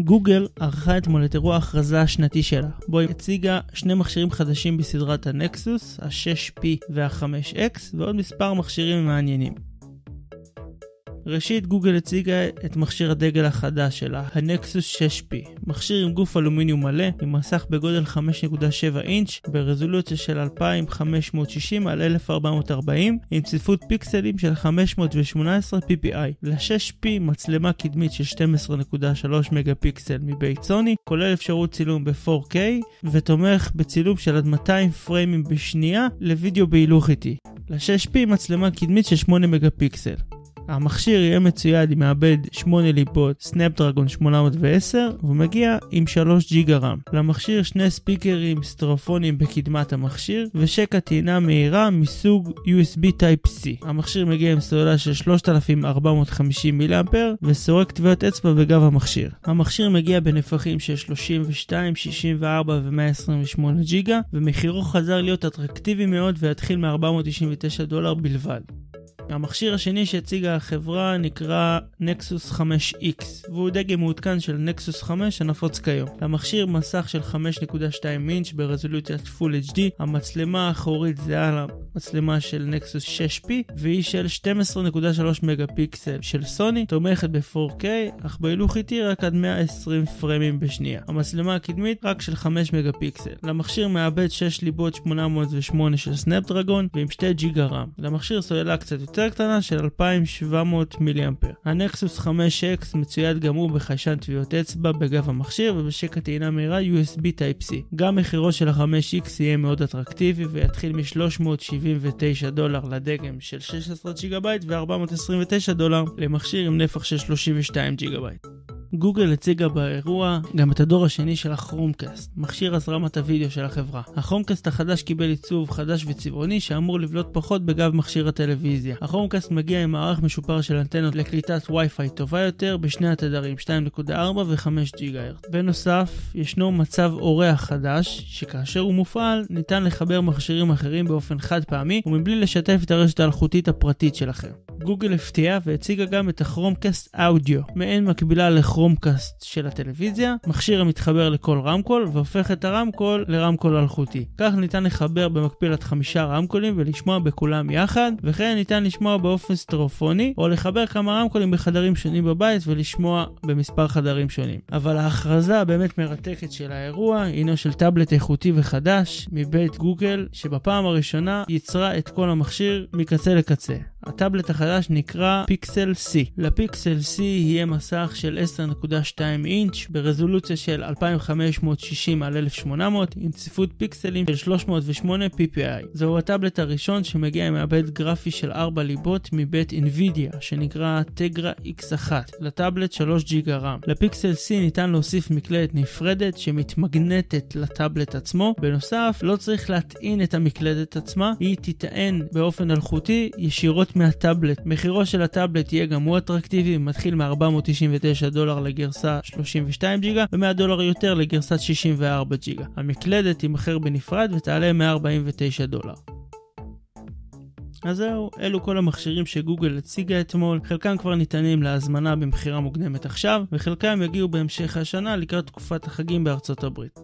גוגל ערכה אתמול את אירוע ההכרזה השנתי שלה, בו היא הציגה שני מכשירים חדשים בסדרת הנקסוס, ה-6P וה-5X, ועוד מספר מכשירים מעניינים. ראשית, גוגל הציגה את מכשיר הדגל החדש שלה, הנקסוס 6P, מכשיר עם גוף אלומיניום מלא, עם מסך בגודל 5.7 אינץ' ברזולוציה של 2560 על 1440, עם צפיפות פיקסלים של 518 ppi. ל-6P מצלמה קדמית של 12.3 מגה פיקסל מבית סוני, כולל אפשרות צילום ב-4K, ותומך בצילום של עד 200 פריימים בשנייה לוידאו בהילוך איטי. ל-6P מצלמה קדמית של 8 מגה פיקסל. המכשיר יהיה מצויד עם מעבד 8 ליבות סנאפדרגון 810 ומגיע עם 3 ג'יגה רם. למכשיר שני ספיקרים סטרופונים בקדמת המכשיר ושקע טעינה מהירה מסוג USB Type-C. המכשיר מגיע עם סוללה של 3450 מיליאמפר וסורק טביעות אצבע בגב המכשיר. המכשיר מגיע בנפחים של 32, 64 ו-128 ג'יגה ומחירו חזר להיות אטרקטיבי מאוד ויתחיל מ$499 בלבד. המכשיר השני שהציגה החברה נקרא נקסוס 5X והוא דגם מעודכן של נקסוס 5 הנפוץ כיום. למכשיר מסך של 5.2 אינץ' ברזולוציית Full HD, המצלמה האחורית זהה למצלמה של נקסוס 6P והיא של 12.3 מגה פיקסל של סוני, תומכת ב-4K אך בהילוך איטי רק עד 120 פריימים בשנייה. המצלמה הקדמית רק של 5 מגה פיקסל. למכשיר מעבד 6 ליבות 808 של סנאפדרגון ועם 2 ג'יגה רם. למכשיר סוללה קצת יותר קטנה של 2700 מיליאמפר. הנקסוס 5X מצויד גם הוא בחיישן טביעות אצבע בגב המכשיר ובשקע טעינה מהירה USB Type-C. גם מחירו של ה-5X יהיה מאוד אטרקטיבי ויתחיל $379 לדגם של 16 ג'יגה-בייט ו$429 למכשיר עם נפח של 32 ג'יגה-בייט. גוגל הציגה באירוע גם את הדור השני של הכרומקאסט, מכשיר הזרמת הוידאו של החברה. הכרומקאסט החדש קיבל עיצוב חדש וצבעוני שאמור לבלוט פחות בגב מכשיר הטלוויזיה. הכרומקאסט מגיע עם מערך משופר של אנטנות לקליטת וי-פיי טובה יותר בשני התדרים 2.4 ו-5 GHz. בנוסף, ישנו מצב אורח חדש שכאשר הוא מופעל ניתן לחבר מכשירים אחרים באופן חד פעמי ומבלי לשתף את הרשת האלחוטית הפרטית שלכם. גוגל הפתיעה והציגה גם את הכרומקאסט אודיו, מעין מקבילה לכרומקאסט של הטלוויזיה, מכשיר המתחבר לכל רמקול והופך את הרמקול לרמקול אלחוטי. כך ניתן לחבר במקביל עד 5 רמקולים ולשמוע בכולם יחד, וכן ניתן לשמוע באופן סטרופוני או לחבר כמה רמקולים בחדרים שונים בבית ולשמוע במספר חדרים שונים. אבל ההכרזה הבאמת מרתקת של האירוע הינו של טאבלט איכותי וחדש מבית גוגל שבפעם הראשונה יצרה את כל המכשיר מקצה לקצה. הטאבלט החדש נקרא פיקסל C. לפיקסל C יהיה מסך של 10.2 אינץ' ברזולוציה של 2560 על 1800 עם צפיפות פיקסלים של 308 ppi. זהו הטאבלט הראשון שמגיע עם מעבד גרפי של 4 ליבות מבית NVIDIA שנקרא טגרה X1. לטאבלט 3 ג'יגה רם. לפיקסל C ניתן להוסיף מקלדת נפרדת שמתמגנטת לטאבלט עצמו. בנוסף, לא צריך להטעין את המקלדת עצמה, היא תטען באופן אלחוטי ישירות מהטאבלט. מחירו של הטאבלט יהיה גם הוא אטרקטיבי, מתחיל מ$499 לגרסה 32 ג'יגה ו$100 יותר לגרסת 64 ג'יגה. המקלדת תימכר בנפרד ותעלה $149. אז זהו, אלו כל המכשירים שגוגל הציגה אתמול. חלקם כבר ניתנים להזמנה במחירה מוקדמת עכשיו, וחלקם יגיעו בהמשך השנה לקראת תקופת החגים בארצות הברית.